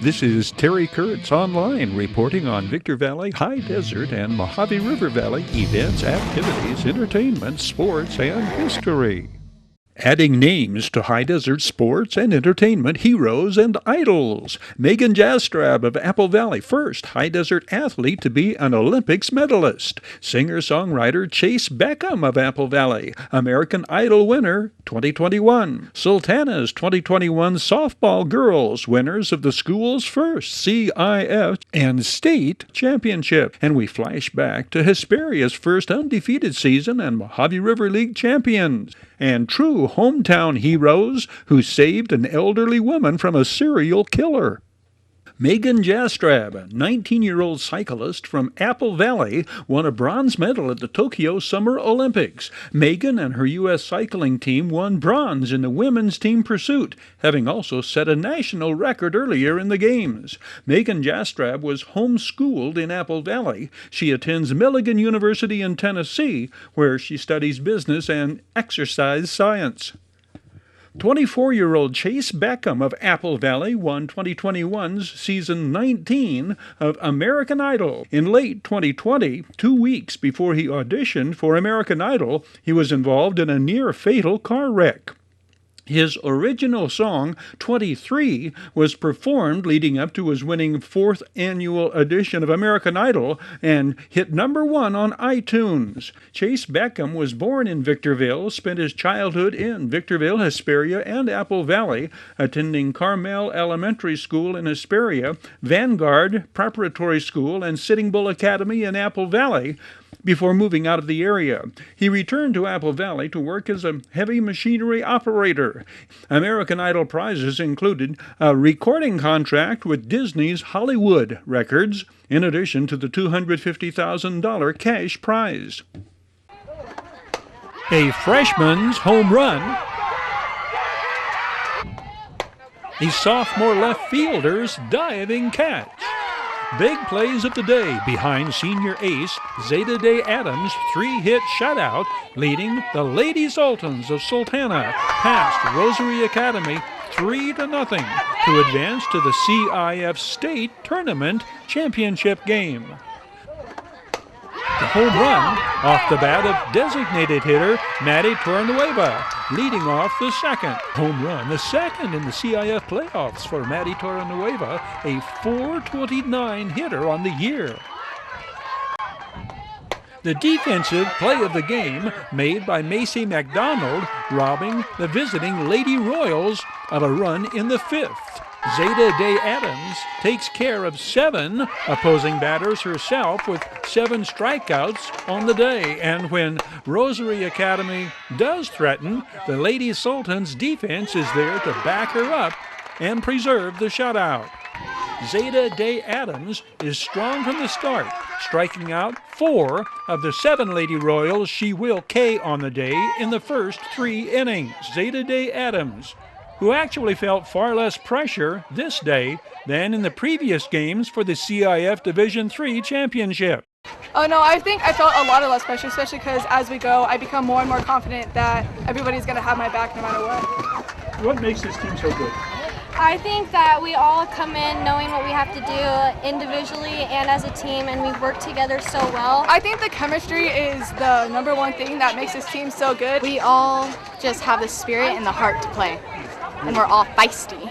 This is Terry Kurtz Online reporting on Victor Valley, High Desert, and Mojave River Valley events, activities, entertainment, sports, and history. Adding names to High Desert sports and entertainment heroes and idols. Megan Jastrab of Apple Valley, first High Desert athlete to be an Olympics medalist. Singer-songwriter Chase Beckham of Apple Valley, American Idol winner 2021. Sultana's 2021 softball girls, winners of the school's first CIF and state championship. And we flash back to Hesperia's first undefeated season and Mojave River League champions. And true hometown heroes who saved an elderly woman from a serial killer. Megan Jastrab, a 19-year-old cyclist from Apple Valley, won a bronze medal at the Tokyo Summer Olympics. Megan and her U.S. cycling team won bronze in the women's team pursuit, having also set a national record earlier in the Games. Megan Jastrab was homeschooled in Apple Valley. She attends Milligan University in Tennessee, where she studies business and exercise science. 24-year-old Chase Beckham of Apple Valley won 2021's season 19 of American Idol. In late 2020, 2 weeks before he auditioned for American Idol, he was involved in a near-fatal car wreck. His original song, 23, was performed leading up to his winning 4th annual edition of American Idol and hit #1 on iTunes. Chase Beckham was born in Victorville, spent his childhood in Victorville, Hesperia, and Apple Valley, attending Carmel Elementary School in Hesperia, Vanguard Preparatory School, and Sitting Bull Academy in Apple Valley, before moving out of the area. He returned to Apple Valley to work as a heavy machinery operator. American Idol prizes included a recording contract with Disney's Hollywood Records, in addition to the $250,000 cash prize. A freshman's home run. A sophomore left fielder's diving catch. Big plays of the day behind senior ace Zeta Day Adams' 3-hit shutout, leading the Lady Sultans of Sultana past Rosary Academy 3-0 to advance to the CIF State Tournament Championship game. The home run off the bat of designated hitter Maddie Torrenueva, leading off the second. Home run, the second in the CIF playoffs for Maddie Torrenueva, a .429 hitter on the year. The defensive play of the game made by Macy McDonald, robbing the visiting Lady Royals of a run in the 5th. Zeta Day Adams takes care of 7 opposing batters herself with 7 strikeouts on the day. And when Rosary Academy does threaten, the Lady Sultans defense is there to back her up and preserve the shutout. Zeta Day Adams is strong from the start, striking out 4 of the 7 Lady Royals she will K on the day in the first 3 innings. Zeta Day Adams, who actually felt far less pressure this day than in the previous games for the CIF Division III Championship. Oh no, I think I felt a lot of less pressure, especially because as we go, I become more and more confident that everybody's going to have my back no matter what. What makes this team so good? I think that we all come in knowing what we have to do individually and as a team, and we work together so well. I think the chemistry is the #1 thing that makes this team so good. We all just have the spirit and the heart to play, and we're all feisty.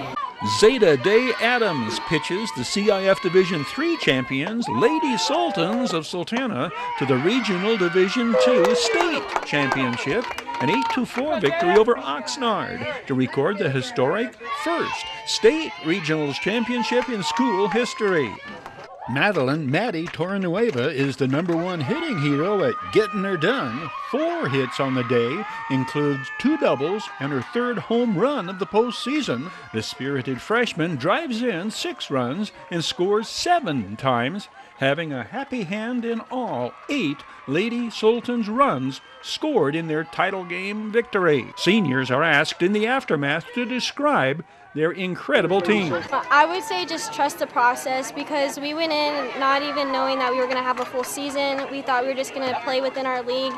Zeta Day Adams pitches the CIF Division III champions, Lady Sultans of Sultana, to the Regional Division II State Championship, an 8-4 victory over Oxnard to record the historic first State Regionals Championship in school history. Maddie Torrenueva is the #1 hitting hero at getting her done. 4 hits on the day, includes 2 doubles and her 3rd home run of the postseason. The spirited freshman drives in 6 runs and scores 7 times, having a happy hand in all 8 Lady Sultans runs scored in their title game victory. Seniors are asked in the aftermath to describe their incredible team. I would say just trust the process, because we went in not even knowing that we were going to have a full season. We thought we were just going to play within our league,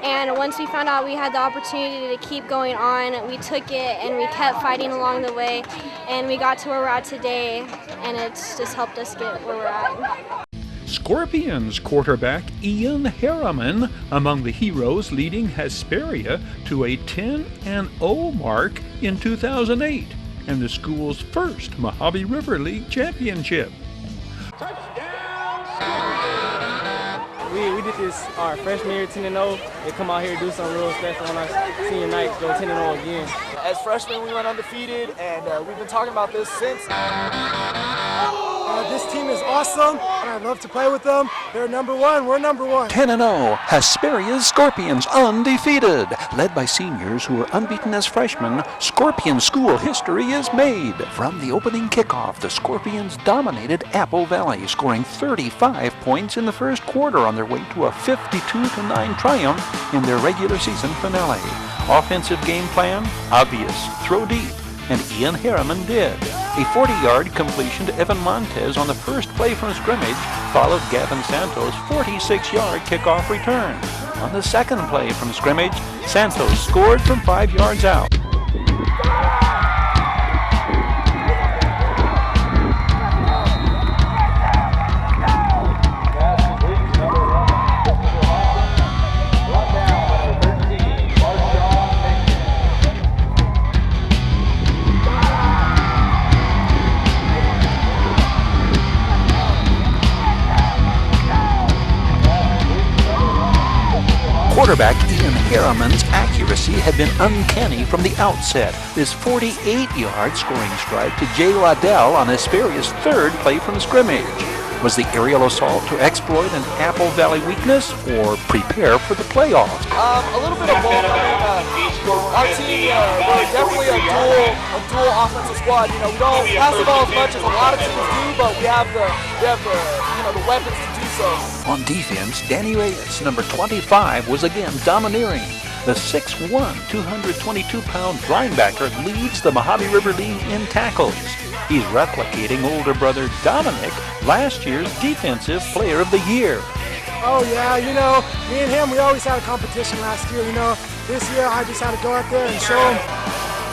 And once we found out we had the opportunity to keep going on, we took it and we kept fighting along the way, and we got to where we're at today, and it's just helped us get where we're at. Scorpions quarterback Ian Harriman among the heroes, leading Hesperia to a 10-0 mark in 2008 and the school's first Mojave River League championship. We did this our freshman year, 10-0. They come out here and do something real special on our senior night, go 10-0 again. As freshmen, we went undefeated, and we've been talking about this since. This team is awesome, and I love to play with them. They're number one. We're number one. 10-0, Hesperia's Scorpions undefeated. Led by seniors who were unbeaten as freshmen, Scorpion school history is made. From the opening kickoff, the Scorpions dominated Apple Valley, scoring 35 points in the first quarter on their way to a 52-9 triumph in their regular season finale. Offensive game plan? Obvious. Throw deep. And Ian Harriman did. A 40-yard completion to Evan Montez on the first play from scrimmage followed Gavin Santos' 46-yard kickoff return. On the second play from scrimmage, Santos scored from 5 yards out. Quarterback Ian Harriman's accuracy had been uncanny from the outset. This 48-yard scoring strike to Jay Waddell on Hesperia's third play from scrimmage. Was the aerial assault to exploit an Apple Valley weakness or prepare for the playoffs? A little bit of both. Our team, we're definitely a dual offensive squad. You know, we don't pass the ball as much as a lot of teams do, but we have the weapons to do so. On defense, Danny Reyes, number 25, was again domineering. The 6'1", 222-pound linebacker leads the Mojave River League in tackles. He's replicating older brother Dominic, last year's Defensive Player of the Year. Oh yeah, you know, me and him, we always had a competition last year, you know. This year I just had to go out there and show him.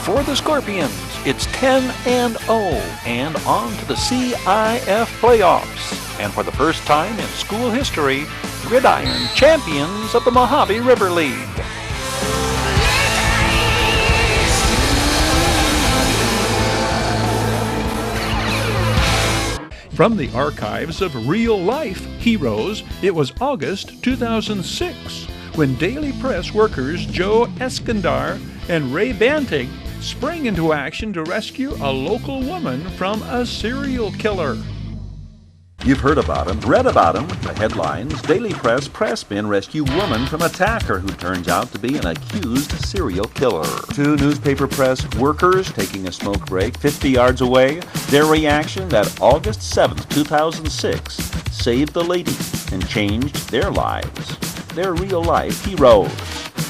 For the Scorpions, it's 10-0 and on to the CIF playoffs. And for the first time in school history, Gridiron champions of the Mojave River League. From the archives of real-life heroes, it was August 2006 when Daily Press workers Joe Eskandar and Ray Bantig sprang into action to rescue a local woman from a serial killer. You've heard about him, read about him. The headlines: Daily Press pressmen rescue woman from attacker who turns out to be an accused serial killer. 2 newspaper press workers taking a smoke break 50 yards away. Their reaction that August 7th, 2006 saved the lady and changed their lives. They're real-life heroes.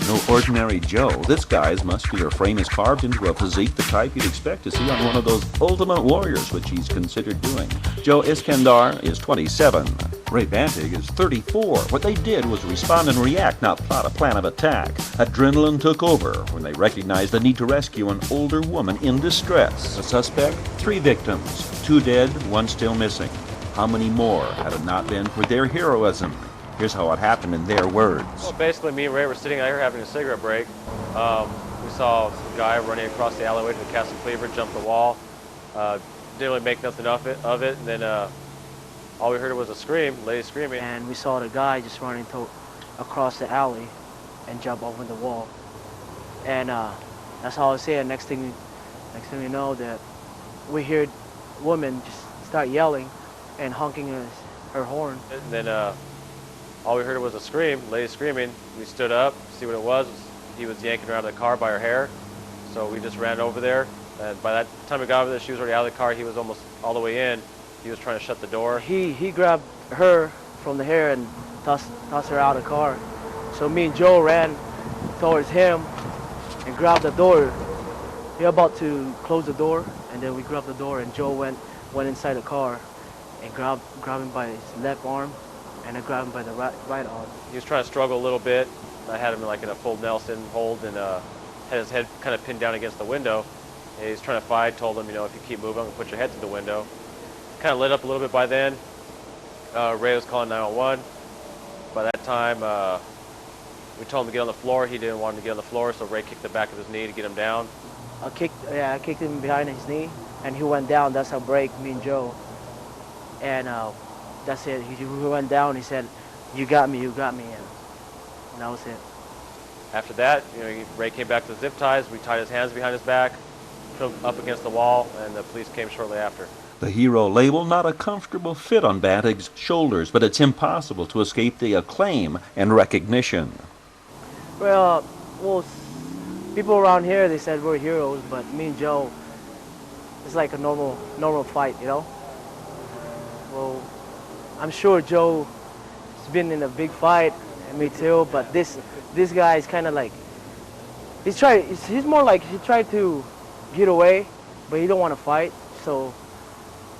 No ordinary Joe. This guy's muscular frame is carved into a physique the type you'd expect to see on one of those Ultimate Warriors, which he's considered doing. Joe Iskandar is 27. Ray Bantig is 34. What they did was respond and react, not plot a plan of attack. Adrenaline took over when they recognized the need to rescue an older woman in distress. The suspect, 3 victims, 2 dead, 1 still missing. How many more had it not been for their heroism? Here's how it happened in their words. Well, basically, me and Ray were sitting out here having a cigarette break. We saw some guy running across the alleyway to the Castle Cleaver, jump the wall. Didn't really make nothing of it. And then all we heard was a scream, lady screaming. And we saw the guy just running across the alley and jump over the wall. And that's all I say. And next thing we know, that we heard a woman just start yelling and honking her horn. And then all we heard was a scream, lady screaming. We stood up, see what it was. He was yanking her out of the car by her hair. So we just ran over there. And by that time we got over there, she was already out of the car. He was almost all the way in. He was trying to shut the door. He grabbed her from the hair and tossed her out of the car. So me and Joe ran towards him and grabbed the door. We were about to close the door, and then we grabbed the door, and Joe went inside the car and grabbed him by his left arm and I grabbed him by the right arm. He was trying to struggle a little bit. I had him like in a full Nelson hold and had his head kind of pinned down against the window. And he's trying to fight, told him, if you keep moving, I'm going to put your head through the window. Kind of lit up a little bit by then. Reyes was calling 911. By that time, we told him to get on the floor. He didn't want him to get on the floor, so Ray kicked the back of his knee to get him down. I kicked him behind his knee, and he went down. That's how break me and Joe. And that's it. He went down. He said, "You got me, you got me," and that was it. After that, Ray came back to the zip ties. We tied his hands behind his back, put him up against the wall, and the police came shortly after. The hero label, not a comfortable fit on Bantig's shoulders, but it's impossible to escape the acclaim and recognition. Well, people around here, they said we're heroes, but me and Joe, it's like a normal fight, Well, I'm sure Joe's been in a big fight, and me too, but this guy is kind of like, he's more like he tried to get away, but he don't want to fight, so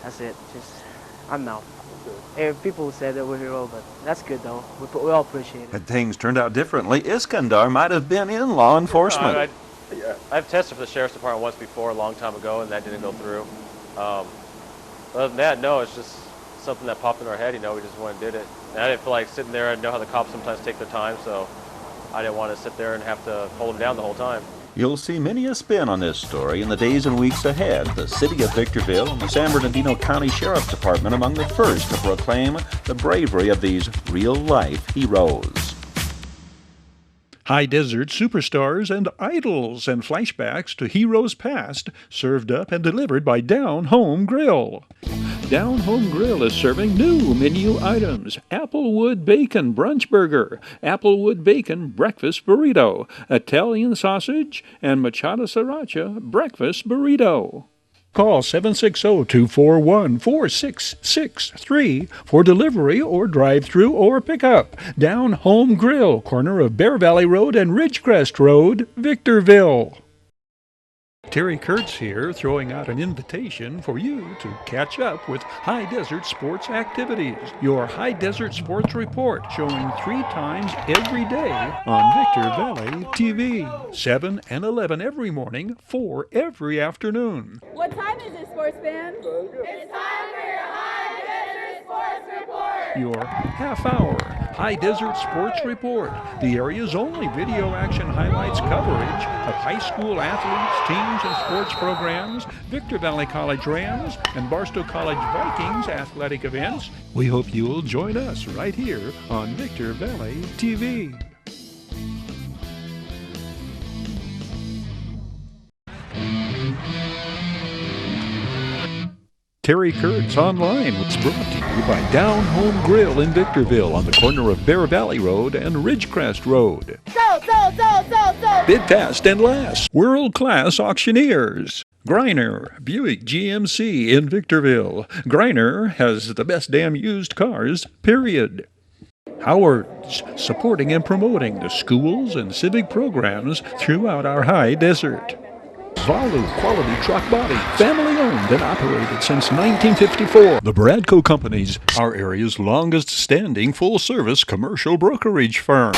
that's it. I'm out. Hey, people said that we're heroes, but that's good though. We all appreciate it. Had things turned out differently, Iskandar might have been in law enforcement. I've tested for the sheriff's department once before, a long time ago, and that didn't go through. Other than that, no, it's just something that popped in our head. We just went and did it. And I didn't feel like sitting there. I know how the cops sometimes take their time, so I didn't want to sit there and have to hold them down the whole time. You'll see many a spin on this story in the days and weeks ahead. The city of Victorville and the San Bernardino County Sheriff's Department among the first to proclaim the bravery of these real-life heroes. High Desert superstars and idols and flashbacks to heroes past, served up and delivered by Down Home Grill. Down Home Grill is serving new menu items: Applewood Bacon Brunch Burger, Applewood Bacon Breakfast Burrito, Italian Sausage, and Machada Sriracha Breakfast Burrito. Call 760-241-4663 for delivery or drive-through or pickup. Down Home Grill, corner of Bear Valley Road and Ridgecrest Road, Victorville. Terry Kurtz here, throwing out an invitation for you to catch up with High Desert Sports Activities. Your High Desert Sports Report, showing 3 times every day on Victor Valley TV. 7 and 11 every morning, 4 every afternoon. What time is it, sports fan? It's time for your High Desert Sports Report. Your half-hour High Desert Sports Report, the area's only video action highlights coverage of high school athletes, teams, and sports programs, Victor Valley College Rams, and Barstow College Vikings athletic events. We hope you'll join us right here on Victor Valley TV. Terry Kurtz Online was brought to you by Down Home Grill in Victorville on the corner of Bear Valley Road and Ridgecrest Road. So. Bid fast and last. World-class auctioneers. Greiner, Buick GMC in Victorville. Greiner has the best damn used cars, period. Howard's, supporting and promoting the schools and civic programs throughout our high desert. Valu Quality Truck Body, family owned and operated since 1954. The Bradco Companies, our area's longest standing full service commercial brokerage firm.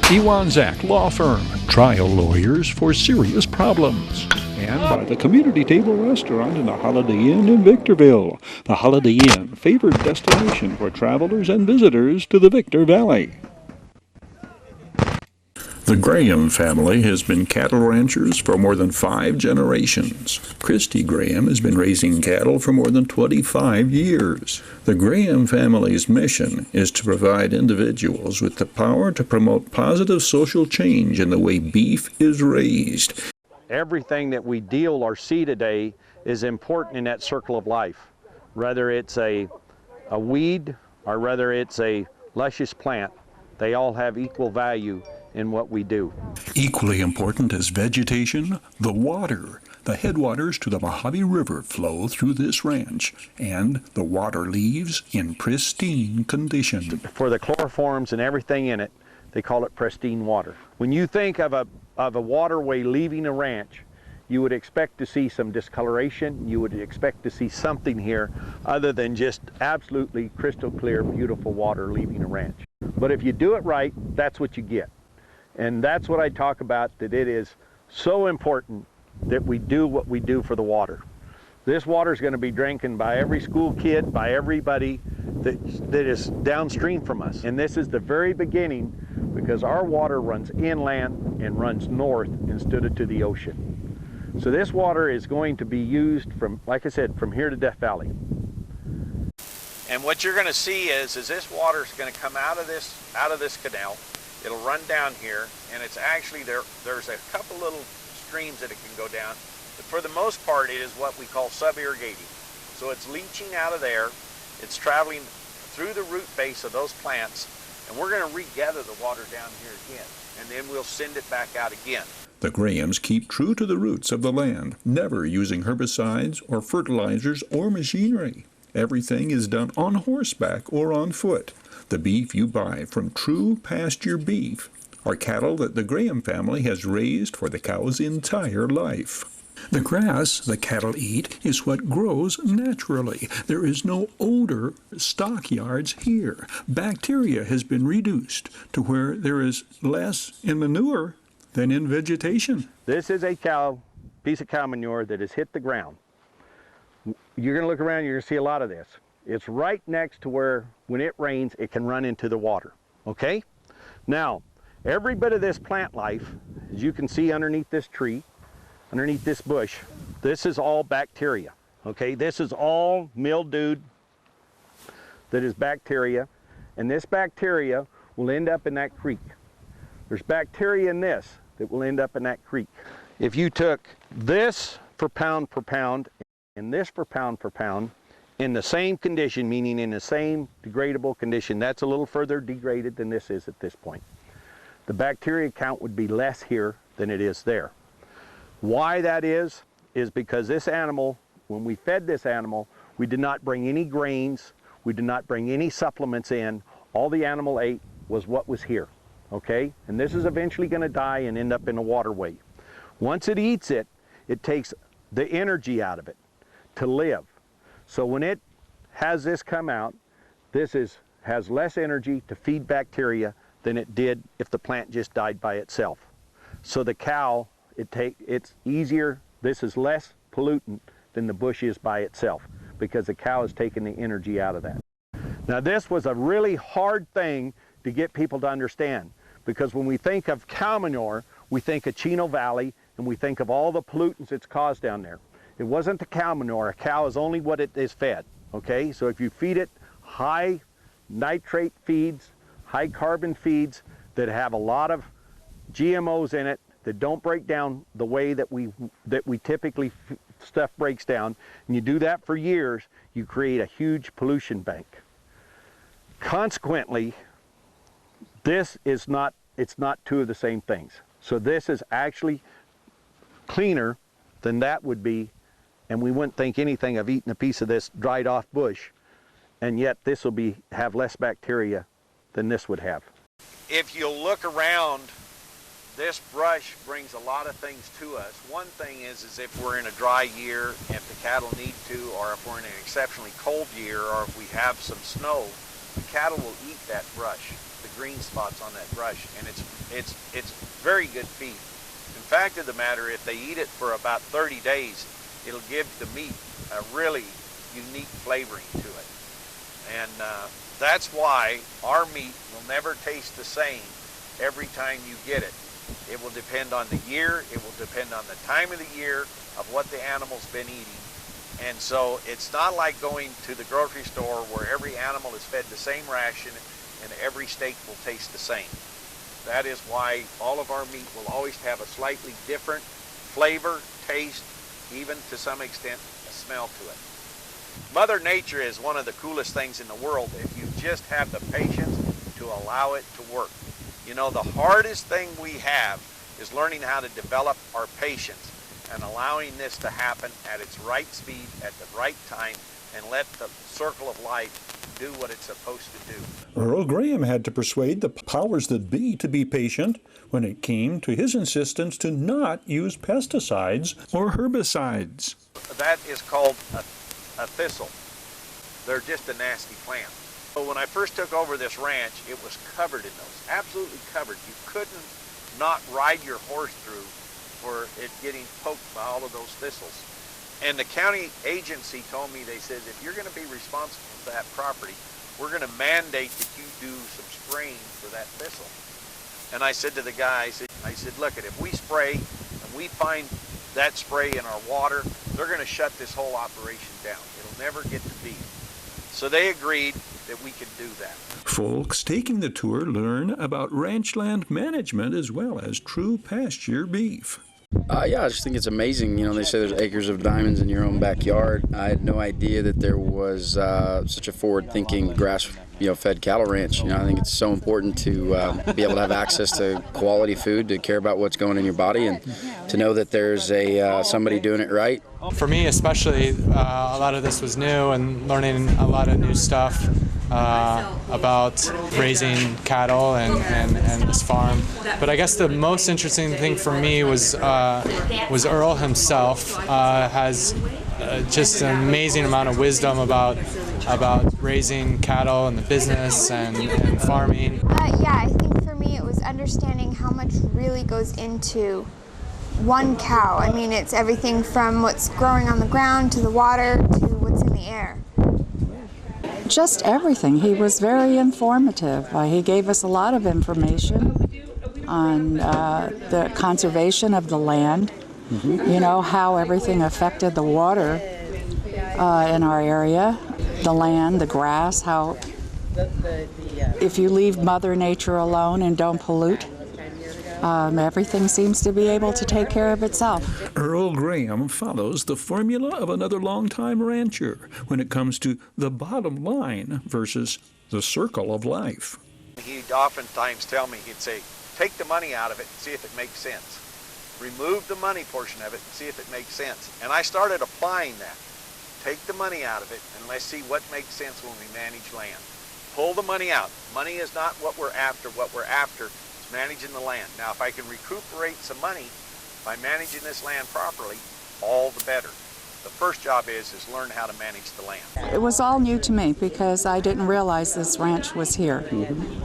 Iwanzak Law Firm, trial lawyers for serious problems. And by the Community Table Restaurant in the Holiday Inn in Victorville. The Holiday Inn, favored destination for travelers and visitors to the Victor Valley. The Graham family has been cattle ranchers for more than 5 generations. Christy Graham has been raising cattle for more than 25 years. The Graham family's mission is to provide individuals with the power to promote positive social change in the way beef is raised. Everything that we deal or see today is important in that circle of life, whether it's a weed or whether it's a luscious plant. They all have equal value in what we do. Equally important as vegetation, the water. The headwaters to the Mojave River flow through this ranch, and the water leaves in pristine condition. For the chloroforms and everything in it, they call it pristine water. When you think of a waterway leaving a ranch, you would expect to see some discoloration, you would expect to see something here, other than just absolutely crystal clear, beautiful water leaving a ranch. But if you do it right, that's what you get. And that's what I talk about, that it is so important that we do what we do for the water. This water is going to be drinking by every school kid, by everybody that is downstream from us. And this is the very beginning, because our water runs inland and runs north instead of to the ocean. So this water is going to be used from, like I said, from here to Death Valley. And what you're going to see is this water is going to come out of this canal. It'll run down here, and it's actually there's a couple little streams that it can go down. But for the most part, it is what we call sub-irrigating. So it's leaching out of there, it's traveling through the root base of those plants, and we're going to regather the water down here again, and then we'll send it back out again. The Grahams keep true to the roots of the land, never using herbicides or fertilizers or machinery. Everything is done on horseback or on foot. The beef you buy from true pasture beef are cattle that the Graham family has raised for the cow's entire life. The grass the cattle eat is what grows naturally. There is no odor stockyards here. Bacteria has been reduced to where there is less in manure than in vegetation. This is a piece of cow manure that has hit the ground. You're going to look around, you're going to see a lot of this. It's right next to where, when it rains, it can run into the water, okay? Now, every bit of this plant life, as you can see underneath this tree, underneath this bush, this is all bacteria, okay? This is all mildewed, that is bacteria, and this bacteria will end up in that creek. There's bacteria in this that will end up in that creek. If you took this per pound and this per pound in the same condition, meaning in the same degradable condition, that's a little further degraded than this is at this point. The bacteria count would be less here than it is there. Why that is because this animal, when we fed this animal, we did not bring any grains, we did not bring any supplements in. All the animal ate was what was here, okay? And this is eventually going to die and end up in a waterway. Once it eats it, it takes the energy out of it to live. So when it has this come out, this has less energy to feed bacteria than it did if the plant just died by itself. So the cow, it's easier, this is less pollutant than the bush is by itself, because the cow has taken the energy out of that. Now this was a really hard thing to get people to understand, because when we think of cow manure, we think of Chino Valley and we think of all the pollutants it's caused down there. It wasn't the cow manure. A cow is only what it is fed, okay? So if you feed it high nitrate feeds, high carbon feeds that have a lot of GMOs in it, that don't break down the way that we typically stuff breaks down, and you do that for years, you create a huge pollution bank. Consequently, this is not, it's not two of the same things. So this is actually cleaner than that would be, and we wouldn't think anything of eating a piece of this dried off bush, and yet this will have less bacteria than this would have. If you look around, this brush brings a lot of things to us. One thing is if we're in a dry year, if the cattle need to, or if we're in an exceptionally cold year, or if we have some snow, the cattle will eat that brush, the green spots on that brush, and it's very good feed. In fact of the matter, if they eat it for about 30 days, it'll give the meat a really unique flavoring to it. And that's why our meat will never taste the same every time you get it. It will depend on the year, it will depend on the time of the year of what the animal's been eating. And so it's not like going to the grocery store where every animal is fed the same ration and every steak will taste the same. That is why all of our meat will always have a slightly different flavor, taste, even to some extent a smell to it. Mother Nature is one of the coolest things in the world if you just have the patience to allow it to work. You know, the hardest thing we have is learning how to develop our patience and allowing this to happen at its right speed, at the right time, and let the circle of life do what it's supposed to do. Earl Graham had to persuade the powers that be to be patient when it came to his insistence to not use pesticides or herbicides. That is called a thistle. They're just a nasty plant. So when I first took over this ranch, it was covered in those, absolutely covered. You couldn't not ride your horse through for it getting poked by all of those thistles. And the county agency told me, they said, if you're going to be responsible for that property, we're going to mandate that you do some spraying for that thistle. And I said to the guy, I said, look, if we spray and we find that spray in our water, they're going to shut this whole operation down. It'll never get to be. So they agreed that we could do that. Folks taking the tour learn about ranchland management as well as true pasture beef. Yeah, I just think it's amazing. You know, they say there's acres of diamonds in your own backyard. I had no idea that there was such a forward-thinking grass-fed cattle ranch. You know, I think it's so important to be able to have access to quality food, to care about what's going in your body, and to know that there's somebody doing it right. For me, especially, a lot of this was new, and learning a lot of new stuff about raising cattle and this farm. But I guess the most interesting thing for me was Earl himself has just an amazing amount of wisdom about raising cattle and the business and farming. Yeah, I think for me it was understanding how much really goes into one cow. I mean, it's everything from what's growing on the ground to the water to what's in the air. Just everything. He was very informative. He gave us a lot of information on the conservation of the land, you know, how everything affected the water in our area, the land, the grass, how if you leave Mother Nature alone and don't pollute, everything seems to be able to take care of itself. Earl Graham follows the formula of another longtime rancher when it comes to the bottom line versus the circle of life. He'd oftentimes tell me, he'd say, take the money out of it and see if it makes sense. Remove the money portion of it and see if it makes sense. And I started applying that. Take the money out of it and let's see what makes sense when we manage land. Pull the money out. Money is not what we're after. What we're after is managing the land. Now, if I can recuperate some money by managing this land properly, all the better. The first job is learn how to manage the land. It was all new to me because I didn't realize this ranch was here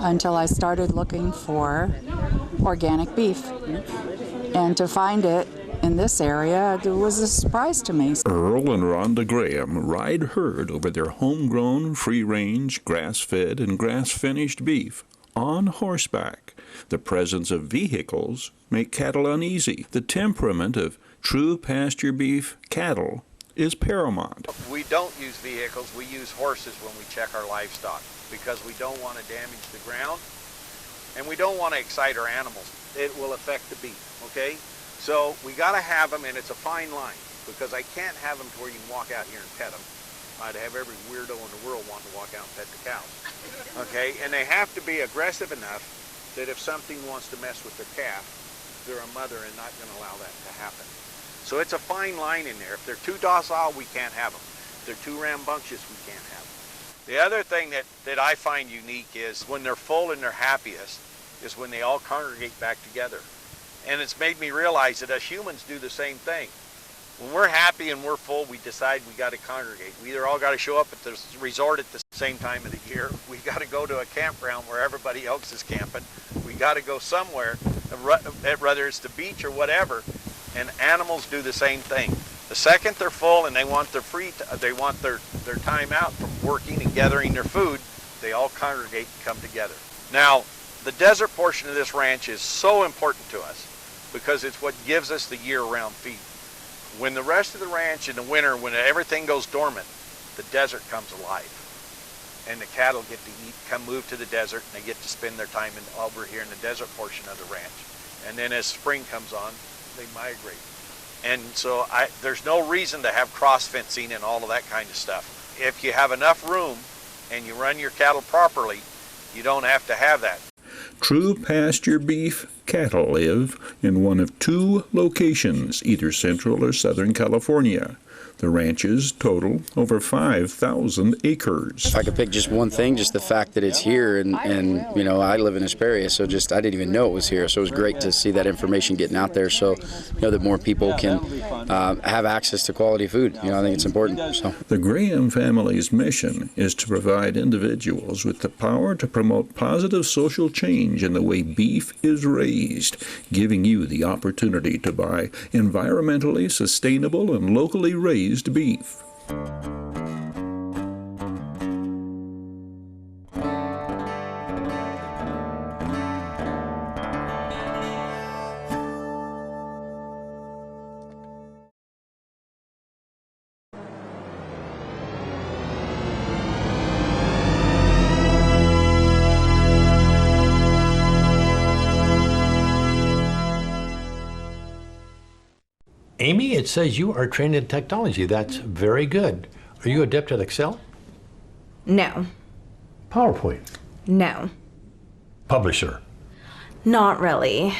until I started looking for organic beef. And to find it in this area, it was a surprise to me. Earl and Rhonda Graham ride herd over their homegrown, free-range, grass-fed and grass-finished beef on horseback. The presence of vehicles make cattle uneasy. The temperament of true pasture beef cattle is paramount. We don't use vehicles, we use horses when we check our livestock because we don't want to damage the ground and we don't want to excite our animals. It will affect the beef, okay? So we got to have them, and it's a fine line because I can't have them to where you can walk out here and pet them. I'd have every weirdo in the world wanting to walk out and pet the cows, okay? And they have to be aggressive enough that if something wants to mess with their calf, they're a mother and not going to allow that to happen. So it's a fine line in there. If they're too docile, we can't have them. If they're too rambunctious, we can't have them. The other thing that I find unique is when they're full and they're happiest is when they all congregate back together. And it's made me realize that us humans do the same thing. When we're happy and we're full, we decide we got to congregate. We either all got to show up at the resort at the same time of the year. We got to go to a campground where everybody else is camping. We got to go somewhere, whether it's the beach or whatever. And animals do the same thing. The second they're full and they want their their time out from working and gathering their food, they all congregate and come together. Now, the desert portion of this ranch is so important to us because it's what gives us the year-round feed. When the rest of the ranch in the winter, when everything goes dormant, the desert comes alive. And the cattle get to move to the desert, and they get to spend their time over here in the desert portion of the ranch. And then as spring comes on, they migrate. And so there's no reason to have cross fencing and all of that kind of stuff. If you have enough room and you run your cattle properly, you don't have to have that. True pasture beef cattle live in one of two locations, either central or southern California. The ranches total over 5,000 acres. If I could pick just one thing, just the fact that it's here, and you know, I live in Hesperia, so just I didn't even know it was here. So it was great to see that information getting out there, so you know that more people can have access to quality food. You know, I think it's important. So the Graham family's mission is to provide individuals with the power to promote positive social change in the way beef is raised, giving you the opportunity to buy environmentally sustainable and locally raised beef. Amy, it says you are trained in technology. That's very good. Are you adept at Excel? No. PowerPoint? No. Publisher? Not really.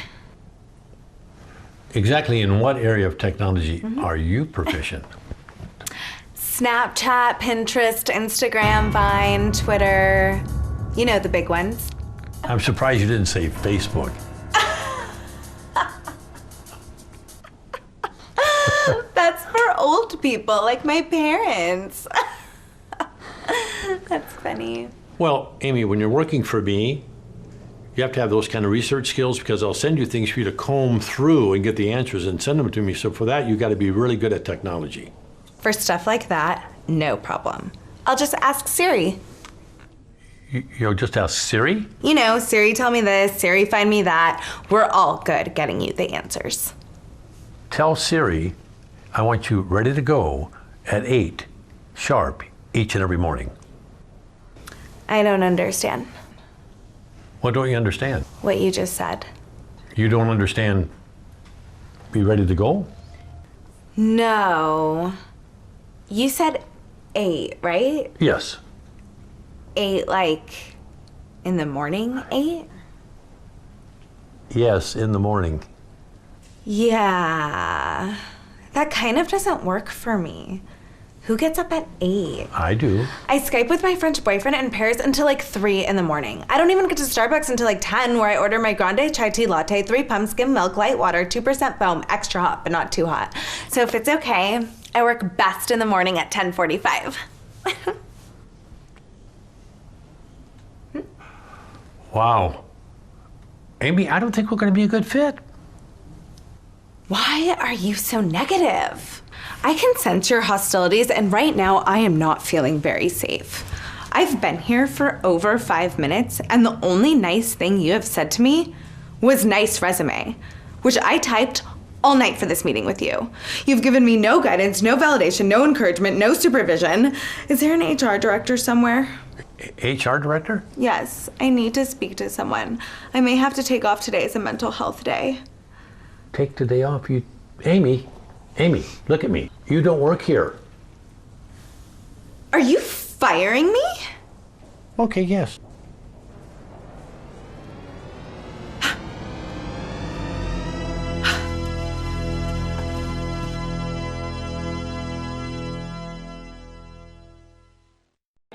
Exactly in what area of technology are you proficient? Snapchat, Pinterest, Instagram, Vine, Twitter. You know, the big ones. I'm surprised you didn't say Facebook. That's for old people, like my parents. That's funny. Well, Amy, when you're working for me, you have to have those kind of research skills because I'll send you things for you to comb through and get the answers and send them to me. So for that, you got to be really good at technology. For stuff like that, no problem. I'll just ask Siri. You'll just ask Siri? You know, Siri tell me this, Siri find me that. We're all good getting you the answers. Tell Siri I want you ready to go at 8 sharp each and every morning. I don't understand. What don't you understand? What you just said. You don't understand be ready to go? No. You said 8, right? Yes. 8 like in the morning 8? Yes, in the morning. Yeah. That kind of doesn't work for me. Who gets up at 8? I do. I Skype with my French boyfriend in Paris until like 3 in the morning. I don't even get to Starbucks until like 10, where I order my grande chai tea latte, 3 pumps, skim milk, light water, 2% foam, extra hot, but not too hot. So if it's okay, I work best in the morning at 10:45. Wow. Amy, I don't think we're going to be a good fit. Why are you so negative? I can sense your hostilities, and right now I am not feeling very safe. I've been here for over 5 minutes, and the only nice thing you have said to me was nice resume, which I typed all night for this meeting with you. You've given me no guidance, no validation, no encouragement, no supervision. Is there an HR director somewhere? HR director? Yes, I need to speak to someone. I may have to take off today as a mental health day. Take the day off. Amy, look at me. You don't work here. Are you firing me? Okay, yes.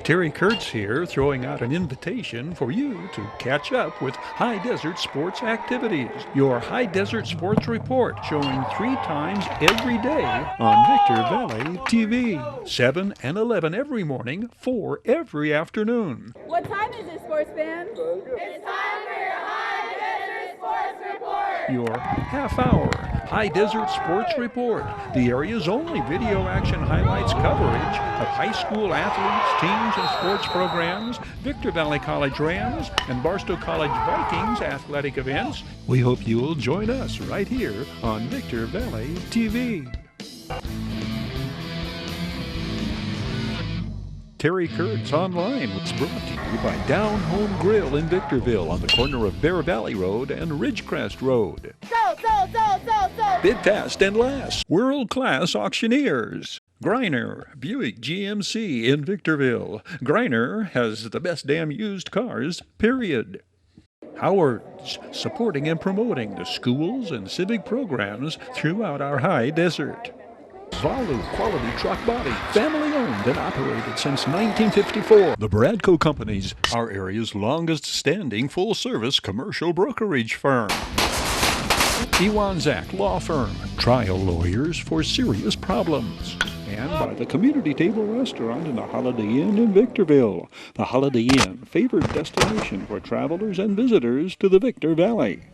Terry Kurtz here, throwing out an invitation for you to catch up with High Desert Sports Activities, your High Desert Sports Report, showing 3 times every day on Victor Valley TV, 7 and 11 every morning, 4 every afternoon. What time is it, sports fan? It's time for your High Desert Sports Report. Your half-hour High Desert Sports Report, the area's only video action highlights coverage of high school athletes, teams, and sports programs, Victor Valley College Rams, and Barstow College Vikings athletic events. We hope you'll join us right here on Victor Valley TV. Terry Kurtz Online was brought to you by Down Home Grill in Victorville on the corner of Bear Valley Road and Ridgecrest Road. So. Bid fast and last. World-class auctioneers. Greiner, Buick GMC in Victorville. Greiner has the best damn used cars, period. Howard's, supporting and promoting the schools and civic programs throughout our high desert. Zolu Quality Truck Body, family owned and operated since 1954. The Bradco Companies, our area's longest standing full-service commercial brokerage firm. Ewanzak Law Firm, trial lawyers for serious problems. And by the Community Table Restaurant in the Holiday Inn in Victorville. The Holiday Inn, favored destination for travelers and visitors to the Victor Valley.